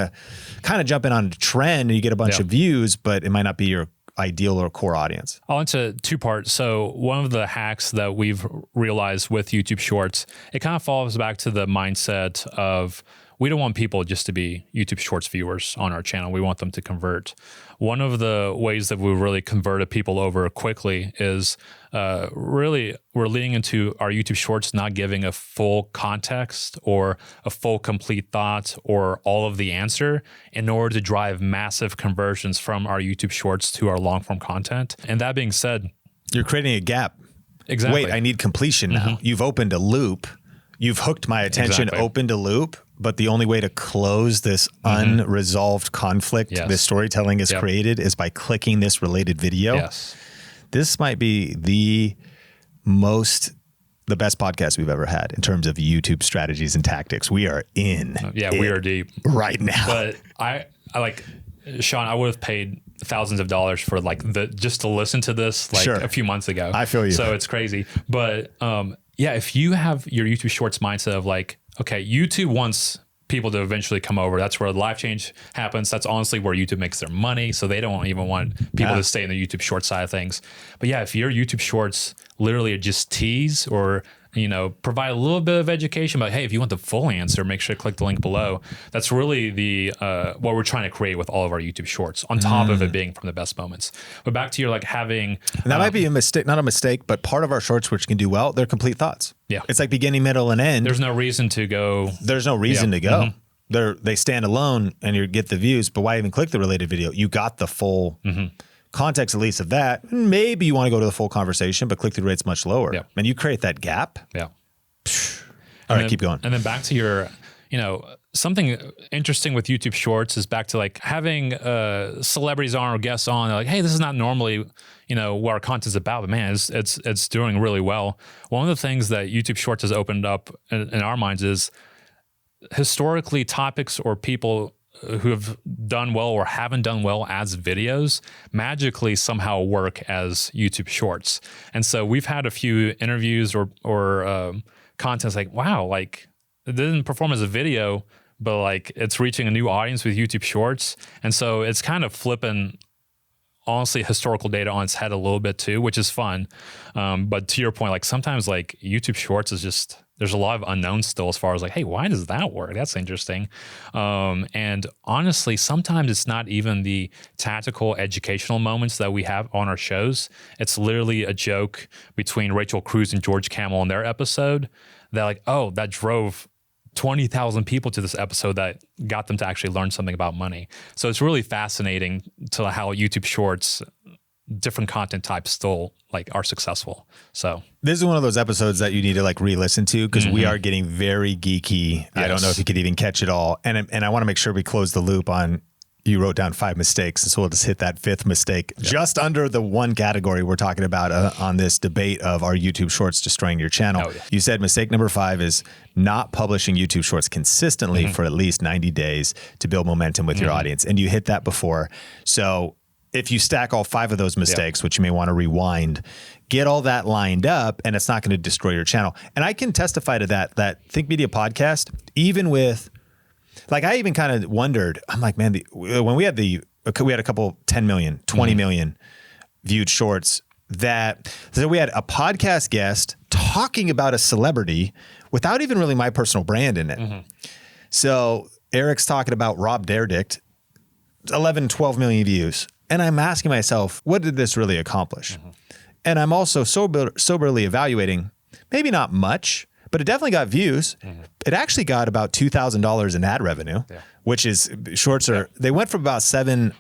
kind of jumping on a trend and you get a bunch of views, but it might not be your ideal or core audience? I'll into two parts. So one of the hacks that we've realized with YouTube Shorts, it kind of falls back to the mindset of we don't want people just to be YouTube Shorts viewers on our channel. We want them to convert. One of the ways that we really converted people over quickly is really we're leading into our YouTube Shorts not giving a full context or a full complete thought or all of the answer in order to drive massive conversions from our YouTube Shorts to our long form content. And that being said, you're creating a gap. Exactly. Wait, I need completion now. You've opened a loop. You've hooked my attention, opened a loop, but the only way to close this unresolved conflict this storytelling is created is by clicking this related video. Yes. This might be the best podcast we've ever had in terms of YouTube strategies and tactics. We are in. We are deep right now. But I like, Sean, I would have paid thousands of dollars for just to listen to this a few months ago. I feel you. So it's crazy. But if you have your YouTube Shorts mindset of like, okay, YouTube wants people to eventually come over. That's where the life change happens. That's honestly where YouTube makes their money. So they don't even want people to stay in the YouTube Shorts side of things. But if your YouTube Shorts literally just tease or, provide a little bit of education about, hey, if you want the full answer, make sure to click the link below. That's really the what we're trying to create with all of our YouTube Shorts on top of it being from the best moments. But back to your having... And that might be a mistake, not a mistake, but part of our shorts which can do well, they're complete thoughts. Yeah. It's like beginning, middle, and end. There's no reason to go. There's no reason to go. They stand alone and you get the views, but why even click the related video? You got the full... context at least of that. Maybe you want to go to the full conversation, but click-through rate's much lower. Yeah. And you create that gap. Yeah. All right, keep going. And then back to your, something interesting with YouTube Shorts is back to having celebrities on or guests on. They're like, hey, this is not normally, what our content's about, but man, it's doing really well. One of the things that YouTube Shorts has opened up in our minds is historically topics or people who have done well or haven't done well as videos magically somehow work as YouTube Shorts. And so we've had a few interviews or contents like, wow, like it didn't perform as a video, but like it's reaching a new audience with YouTube Shorts. And so it's kind of flipping, honestly, historical data on its head a little bit too, which is fun. But to your point, like sometimes like YouTube Shorts is just, there's a lot of unknowns still as far as like, hey, why does that work? That's interesting. And honestly, sometimes it's not even the tactical educational moments that we have on our shows. It's literally a joke between Rachel Cruz and George Cannell in their episode that like, oh, that drove 20,000 people to this episode that got them to actually learn something about money. So it's really fascinating to how YouTube Shorts, different content types still like are successful. So this is one of those episodes that you need to like re-listen to because we are getting very geeky. Yes. I don't know if you could even catch it all. And I want to make sure we close the loop on, you wrote down 5 mistakes. So we'll just hit that 5th mistake just under the one category we're talking about on this debate of are YouTube Shorts destroying your channel. Oh, yeah. You said mistake number 5 is not publishing YouTube Shorts consistently for at least 90 days to build momentum with your audience. And you hit that before. So if you stack all 5 of those mistakes, which you may want to rewind, get all that lined up and it's not going to destroy your channel. And I can testify to that Think Media podcast, even with, like, I even kind of wondered, I'm like, man, when we had a couple 10 million, 20 million viewed shorts so we had a podcast guest talking about a celebrity without even really my personal brand in it. So Eric's talking about Rob Dyrdek, 11, 12 million views. And I'm asking myself, what did this really accomplish? And I'm also soberly evaluating, maybe not much, but it definitely got views. It actually got about $2,000 in ad revenue, which is, shorts are, they went from about 7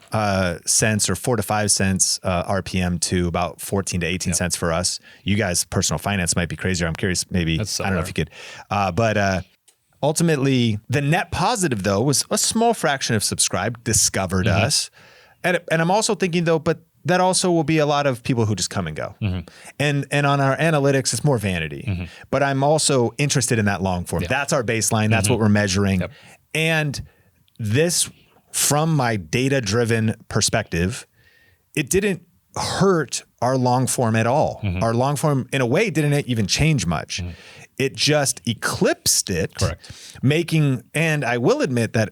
cents or 4 to 5 cents RPM to about 14 to 18 cents for us. You guys, personal finance might be crazier. I'm curious, maybe, I don't know if you could, but ultimately the net positive though was a small fraction of subscribed discovered us. And I'm also thinking though, but that also will be a lot of people who just come and go. And on our analytics, it's more vanity. But I'm also interested in that long form. That's our baseline. That's what we're measuring. And this, from my data-driven perspective, it didn't hurt our long form at all. Our long form, in a way, didn't even change much. It just eclipsed it, and I will admit that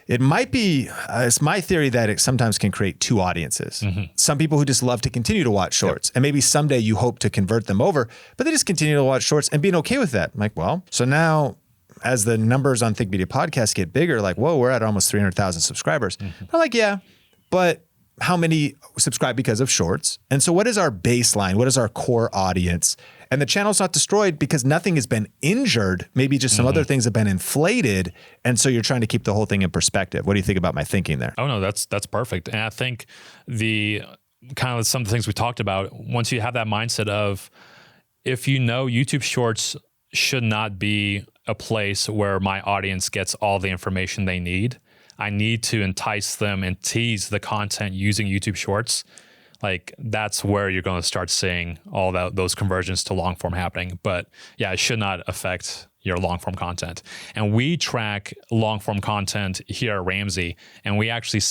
it might be, it's my theory that it sometimes can create 2 audiences. Some people who just love to continue to watch shorts and maybe someday you hope to convert them over, but they just continue to watch shorts and being okay with that. I'm like, well, so now as the numbers on Think Media Podcast get bigger, like, whoa, we're at almost 300,000 subscribers. I'm like, yeah, but how many subscribe because of shorts? And so what is our baseline? What is our core audience? And the channel's not destroyed because nothing has been injured. Maybe just some other things have been inflated. And so you're trying to keep the whole thing in perspective. What do you think about my thinking there? Oh, no, that's perfect. And I think the kind of some of the things we talked about, once you have that mindset of, if you know YouTube Shorts should not be a place where my audience gets all the information they need, I need to entice them and tease the content using YouTube Shorts. Like, that's where you're going to start seeing all those conversions to long form happening. But yeah, it should not affect your long form content. And we track long form content here at Ramsey, and we actually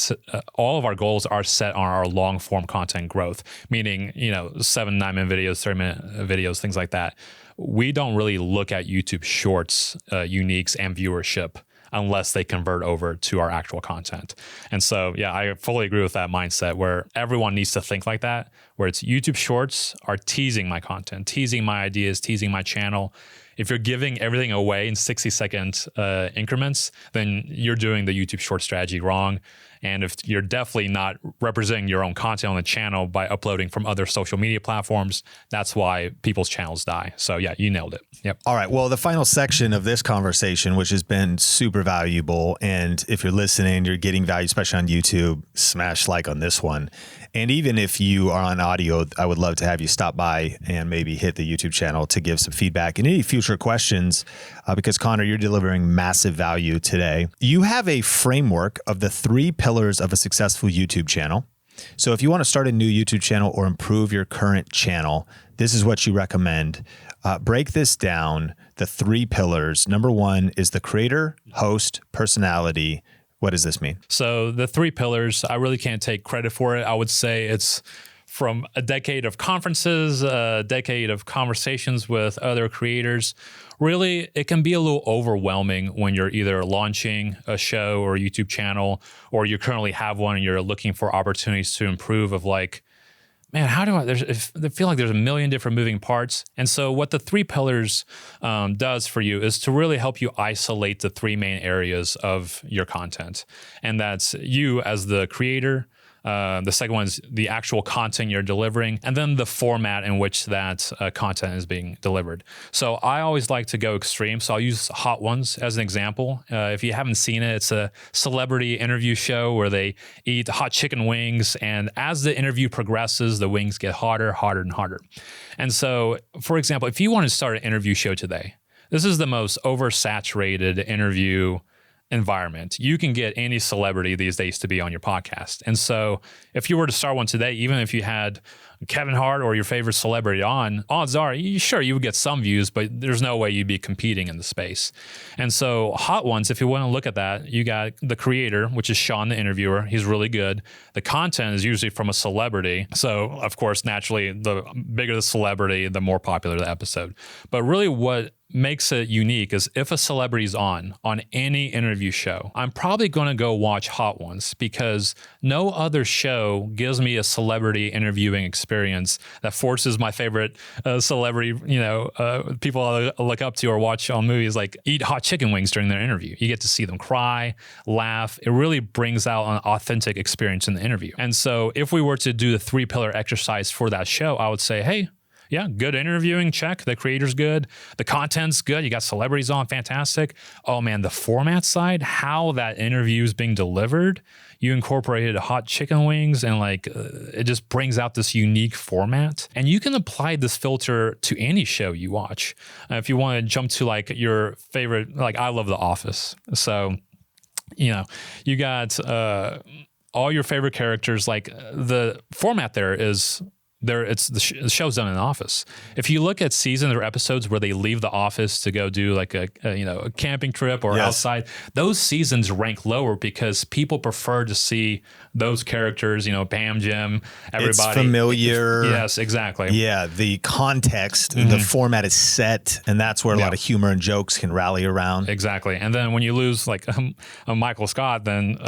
all of our goals are set on our long form content growth, meaning 7, 9-minute videos, 30-minute videos, things like that. We don't really look at YouTube Shorts uniques and viewership unless they convert over to our actual content. And so, yeah, I fully agree with that mindset where everyone needs to think like that, where it's YouTube Shorts are teasing my content, teasing my ideas, teasing my channel. If you're giving everything away in 60-second increments, then you're doing the YouTube Short strategy wrong. And if you're definitely not representing your own content on the channel by uploading from other social media platforms, that's why people's channels die. So yeah, you nailed it. Yep. All right. Well, the final section of this conversation, which has been super valuable, and if you're listening, you're getting value, especially on YouTube, smash like on this one. And even if you are on audio, I would love to have you stop by and maybe hit the YouTube channel to give some feedback and any future questions, because Connor, you're delivering massive value today. You have a framework of the 3 pillars of a successful YouTube channel. So if you want to start a new YouTube channel or improve your current channel, this is what you recommend. Break this down, the 3 pillars. Number 1 is the creator, host, personality, What does this mean? So the 3 pillars, I really can't take credit for it. I would say it's from a decade of conferences, a decade of conversations with other creators. Really, it can be a little overwhelming when you're either launching a show or a YouTube channel, or you currently have one and you're looking for opportunities to improve of like, man, how do I feel like there's a million different moving parts. And so what the 3 pillars does for you is to really help you isolate the 3 main areas of your content. And that's you as the creator. The second one is the actual content you're delivering, and then the format in which that content is being delivered. So I always like to go extreme. So I'll use Hot Ones as an example. If you haven't seen it, it's a celebrity interview show where they eat hot chicken wings. And as the interview progresses, the wings get hotter, hotter, and hotter. And so, for example, if you want to start an interview show today, this is the most oversaturated interview environment. You can get any celebrity these days to be on your podcast. And so if you were to start one today, even if you had Kevin Hart or your favorite celebrity on, odds are, sure, you would get some views, but there's no way you'd be competing in the space. And so Hot Ones, if you want to look at that, you got the creator, which is Sean, the interviewer. He's really good. The content is usually from a celebrity. So of course, naturally, the bigger the celebrity, the more popular the episode. But really what makes it unique is if a celebrity's on any interview show, I'm probably going to go watch Hot Ones because no other show gives me a celebrity interviewing experience that forces my favorite celebrity, people I look up to or watch on movies, like eat hot chicken wings during their interview. You get to see them cry, laugh. It really brings out an authentic experience in the interview. And so if we were to do the 3-pillar exercise for that show, I would say, hey, yeah, good interviewing, check. The creator's good. The content's good. You got celebrities on, fantastic. Oh man, the format side, how that interview is being delivered, you incorporated hot chicken wings and it just brings out this unique format. And you can apply this filter to any show you watch. If you want to jump to your favorite, I love The Office. So, you got all your favorite characters, the format there is the show's done in an office. If you look at seasons or episodes where they leave the office to go do a camping trip or outside, those seasons rank lower because people prefer to see those characters, Pam, Jim, everybody. It's familiar. Yes, exactly. Yeah, the context, the format is set, and that's where a lot of humor and jokes can rally around. Exactly. And then when you lose a Michael Scott, then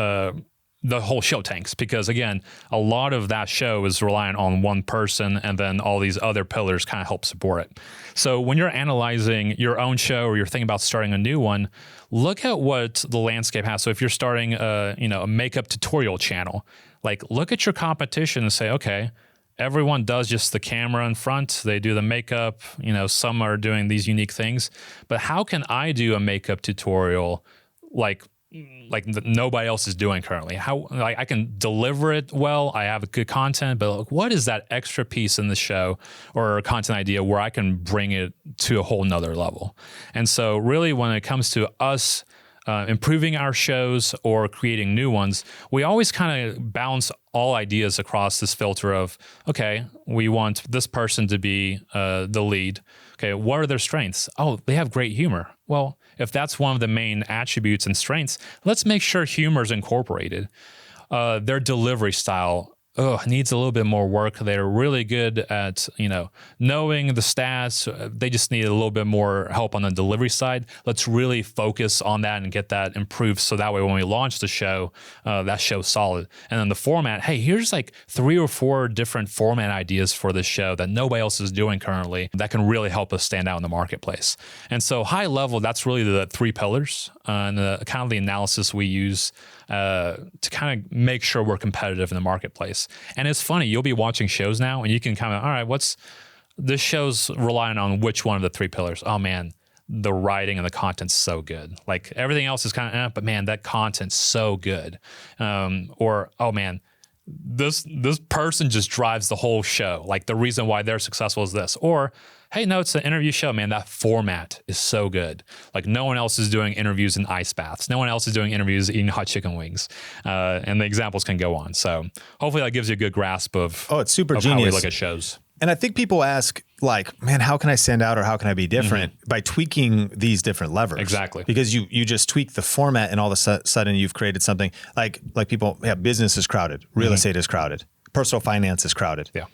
the whole show tanks because, again, a lot of that show is reliant on one person and then all these other pillars kind of help support it. So when you're analyzing your own show or you're thinking about starting a new one, look at what the landscape has. So if you're starting a makeup tutorial channel, look at your competition and say, okay, everyone does just the camera in front. They do the makeup, some are doing these unique things, but how can I do a makeup tutorial like nobody else is doing currently? How I can deliver it well, I have good content, but what is that extra piece in the show or content idea where I can bring it to a whole nother level? And so really when it comes to us improving our shows or creating new ones, we always kind of balance all ideas across this filter of, okay, we want this person to be the lead. Okay, what are their strengths? Oh, they have great humor. Well, if that's one of the main attributes and strengths, let's make sure humor is incorporated. Their delivery style needs a little bit more work. They're really good at, knowing the stats. They just need a little bit more help on the delivery side. Let's really focus on that and get that improved. So that way, when we launch the show, that show's solid. And then the format, hey, here's 3 or 4 different format ideas for this show that nobody else is doing currently that can really help us stand out in the marketplace. And so high level, that's really the 3 pillars and kind of the analysis we use to kind of make sure we're competitive in the marketplace. And it's funny, you'll be watching shows now and you can kind of, all right, this show's relying on which one of the 3 pillars? Oh man, the writing and the content's so good. Everything else is kind of, but man, that content's so good. Or, oh man, this person just drives the whole show. The reason why they're successful is this. Or, hey, no, it's an interview show, man. That format is so good. No one else is doing interviews in ice baths. No one else is doing interviews eating hot chicken wings. And the examples can go on. So hopefully that gives you a good grasp of, it's super of genius. how we look at shows. And I think people ask, like, man, how can I stand out or how can I be different by tweaking these different levers? Exactly. Because you just tweak the format and all of a sudden you've created something like people, business is crowded, real estate is crowded, personal finance is crowded. Yeah.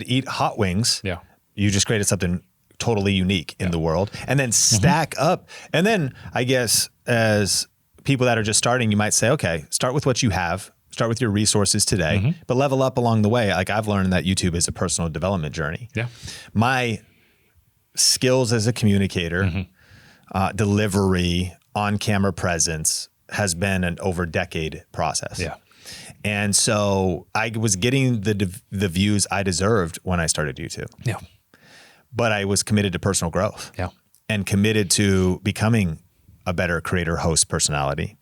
Eat hot wings. Yeah. You just created something totally unique in the world, and then stack up. And then I guess as people that are just starting, you might say, okay, start with what you have. Start with your resources today, but level up along the way. Like I've learned that YouTube is a personal development journey. Yeah. My skills as a communicator, delivery, on-camera presence has been an over decade process. Yeah. And so I was getting the views I deserved when I started YouTube. Yeah. But I was committed to personal growth. Yeah. And committed to becoming a better creator, host, personality.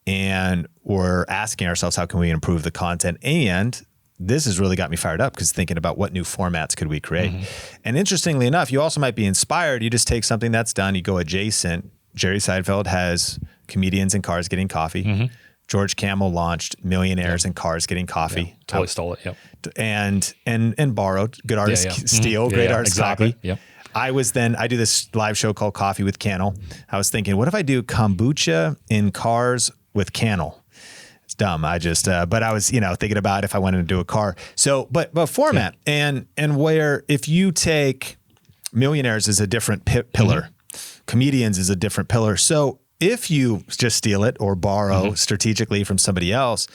And we're asking ourselves, how can we improve the content? And this has really got me fired up because thinking about what new formats could we create. And interestingly enough, you also might be inspired. You just take something that's done, you go adjacent. Jerry Seinfeld has comedians in cars getting coffee. George Cannell launched millionaires in cars getting coffee. Yeah. Totally stole it. Yep. And borrowed. Good artists steal, great artists copy. Yep. I do this live show called Coffee with Cannell. I was thinking, what if I do kombucha in cars with Cannell? It's dumb. I just, but I was, thinking about if I wanted to do a car. So, but format and where if you take millionaires is a different pillar, comedians is a different pillar. So if you just steal it or borrow strategically from somebody else,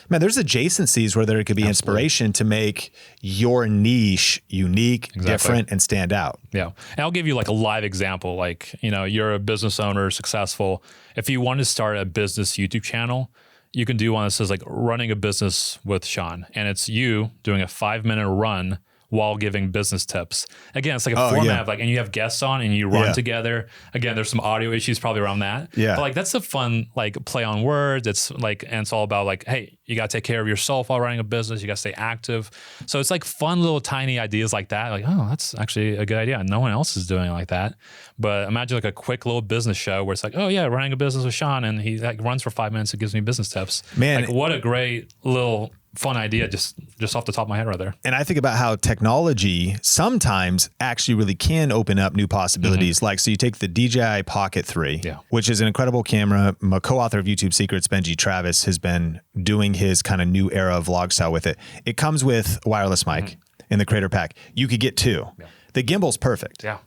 man, there's adjacencies where there could be inspiration to make your niche unique, different, and stand out. Yeah. And I'll give you like a live example. Like, you're a business owner, successful. If you want to start a business YouTube channel, you can do one that says like running a business with Sean. And it's you doing a 5-minute run while giving business tips. Again, it's like a format of like, and you have guests on and you run together. Again, there's some audio issues probably around that. Yeah. But like, that's a fun, like play on words. It's like, and it's all about like, hey, you got to take care of yourself while running a business. You got to stay active. So it's like fun little tiny ideas like that. Like, oh, that's actually a good idea. No one else is doing it like that. But imagine like a quick little business show where it's like, oh yeah, running a business with Sean. And he like runs for 5 minutes and gives me business tips. Man. Like what a great little fun idea just off the top of my head right there. And I think about how technology sometimes actually really can open up new possibilities. Like, so you take the DJI Pocket 3, which is an incredible camera. My co-author of YouTube Secrets, Benji Travis, has been doing his kind of new era of vlog style with it. It comes with wireless mic in the creator pack. You could get 2. Yeah. The gimbal's perfect. Yeah.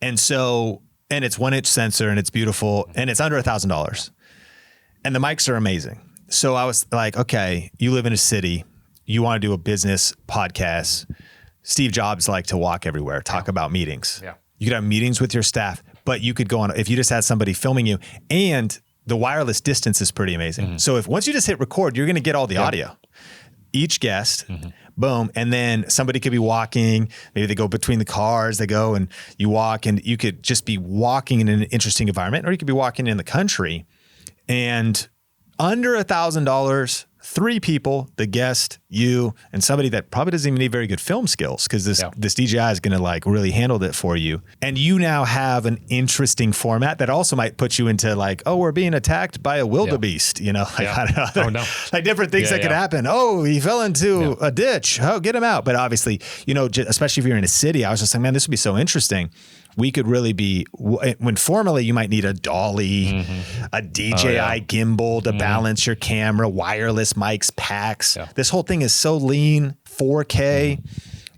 And so, and it's 1-inch sensor and it's beautiful and it's under $1,000. And the mics are amazing. So I was like, okay, you live in a city, you want to do a business podcast. Steve Jobs liked to walk everywhere, talk about meetings. Yeah. You could have meetings with your staff, but you could go on, if you just had somebody filming you, and the wireless distance is pretty amazing. So if once you just hit record, you're going to get all the audio. Each guest, boom, and then somebody could be walking, maybe they go between the cars, they go and you walk, and you could just be walking in an interesting environment, or you could be walking in the country, and under $1,000, 3 people, the guest, you, and somebody that probably doesn't even need very good film skills because this DJI is going to like really handle it for you. And you now have an interesting format that also might put you into like, oh, we're being attacked by a wildebeest, I don't know, like different things that could happen. Oh, he fell into a ditch. Oh, get him out. But obviously, especially if you're in a city, I was just like, man, this would be so interesting. We could really be, when formerly you might need a dolly, a DJI gimbal to balance your camera, wireless mics, packs. Yeah. This whole thing is so lean, 4K.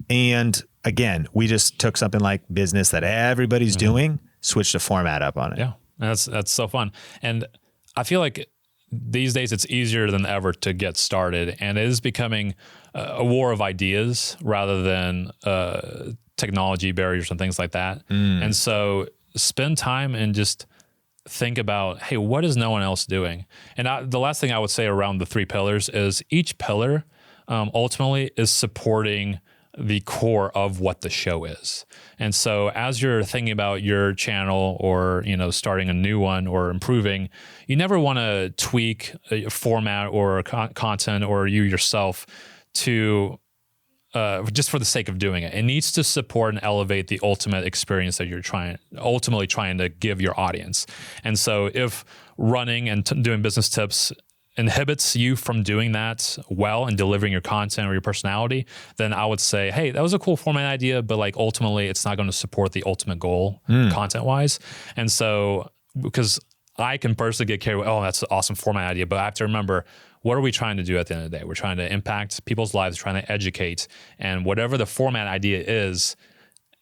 And again, we just took something like business that everybody's doing, switched the format up on it. Yeah, that's so fun. And I feel like these days it's easier than ever to get started. And it is becoming a war of ideas rather than technology barriers and things like that. And so spend time and just think about, hey, what is no one else doing? And the last thing I would say around the 3 pillars is each pillar ultimately is supporting the core of what the show is. And so as you're thinking about your channel or, starting a new one or improving, you never want to tweak a format or content or you yourself to just for the sake of doing it. It needs to support and elevate the ultimate experience that you're ultimately trying to give your audience. And so if running and doing business tips inhibits you from doing that well and delivering your content or your personality, then I would say, hey, that was a cool format idea, but like ultimately it's not going to support the ultimate goal content wise. And so, because I can personally get carried away, oh, that's an awesome format idea, but I have to remember, what are we trying to do at the end of the day? We're trying to impact people's lives, trying to educate, and whatever the format idea is,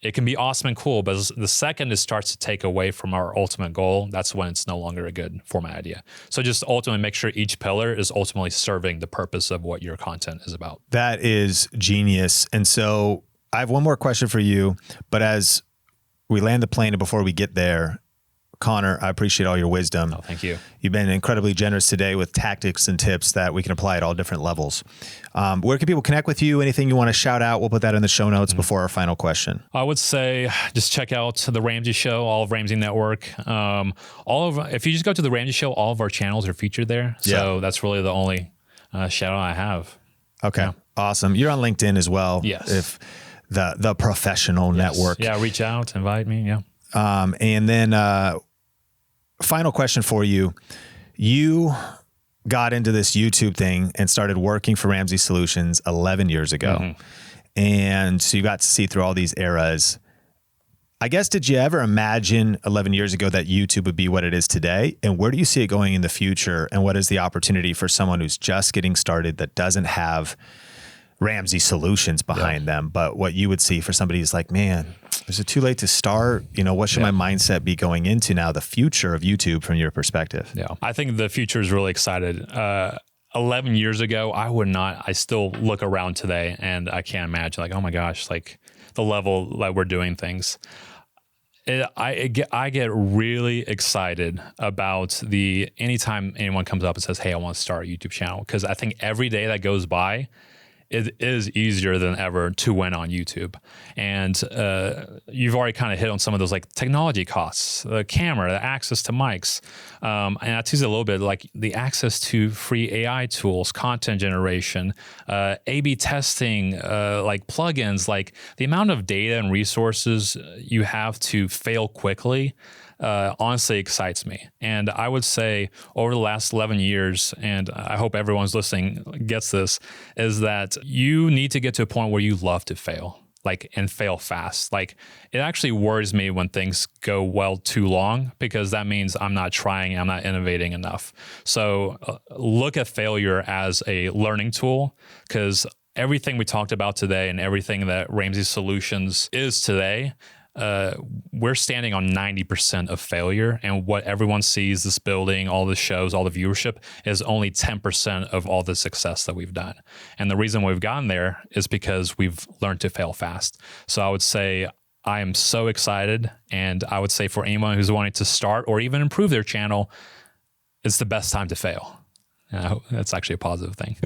it can be awesome and cool, but the second it starts to take away from our ultimate goal, that's when it's no longer a good format idea. So just ultimately make sure each pillar is ultimately serving the purpose of what your content is about. That is genius. And so I have one more question for you, but as we land the plane and before we get there, Connor, I appreciate all your wisdom. Oh, thank you. You've been incredibly generous today with tactics and tips that we can apply at all different levels. Where can people connect with you? Anything you want to shout out? We'll put that in the show notes before our final question. I would say just check out the Ramsey Show, all of Ramsey Network. If you just go to the Ramsey Show, all of our channels are featured there. So that's really the only shout out I have. Okay, awesome. You're on LinkedIn as well. Yes. If the professional network. Yeah, reach out, invite me. Yeah. And then final question for you. You got into this YouTube thing and started working for Ramsey Solutions 11 years ago. And so you got to see through all these eras. I guess, did you ever imagine 11 years ago that YouTube would be what it is today? And where do you see it going in the future? And what is the opportunity for someone who's just getting started that doesn't have Ramsey Solutions behind them, but what you would see for somebody who's like, man, is it too late to start? You know, what should my mindset be going into now, the future of YouTube from your perspective? Yeah, I think the future is really excited. 11 years ago, I still look around today and I can't imagine like, oh my gosh, like the level that we're doing things. I get really excited about anytime anyone comes up and says, hey, I want to start a YouTube channel. Because I think every day that goes by, it is easier than ever to win on YouTube. And you've already kind of hit on some of those like technology costs, the camera, the access to mics. And I tease it a little bit, like the access to free AI tools, content generation, A/B testing, like plugins, like the amount of data and resources you have to fail quickly honestly excites me. And I would say over the last 11 years, and I hope everyone's listening gets this, is that you need to get to a point where you love to fail, like, and fail fast. Like, it actually worries me when things go well too long, because that means I'm not trying, I'm not innovating enough. So look at failure as a learning tool, because everything we talked about today and everything that Ramsey Solutions is today, we're standing on 90% of failure, and what everyone sees, this building, all the shows, all the viewership, is only 10% of all the success that we've done. And the reason we've gotten there is because we've learned to fail fast. So I would say I am so excited, and I would say for anyone who's wanting to start or even improve their channel, it's the best time to fail. That's actually a positive thing.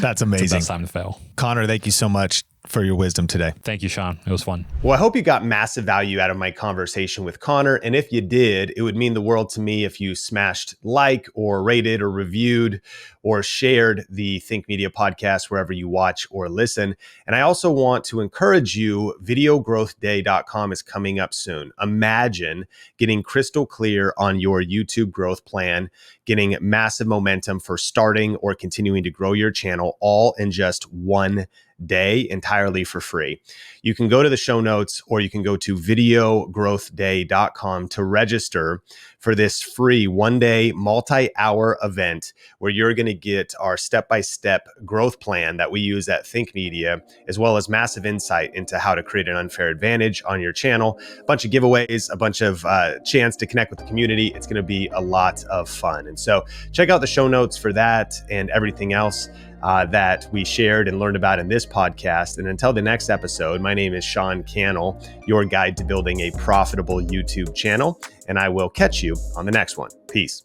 That's amazing. It's the best time to fail. Connor, thank you so much for your wisdom today. Thank you, Sean. It was fun. Well, I hope you got massive value out of my conversation with Connor. And if you did, it would mean the world to me if you smashed like or rated or reviewed or shared the Think Media podcast wherever you watch or listen. And I also want to encourage you, videogrowthday.com is coming up soon. Imagine getting crystal clear on your YouTube growth plan, getting massive momentum for starting or continuing to grow your channel, all in just one day, entirely for free. You can go to the show notes, or you can go to videogrowthday.com to register for this free one-day multi-hour event where you're going to get our step-by-step growth plan that we use at Think Media, as well as massive insight into how to create an unfair advantage on your channel, a bunch of giveaways, a bunch of chance to connect with the community. It's going to be a lot of fun. And so check out the show notes for that and everything else that we shared and learned about in this podcast. And until the next episode, my name is Sean Cannell, your guide to building a profitable YouTube channel, and I will catch you on the next one. Peace.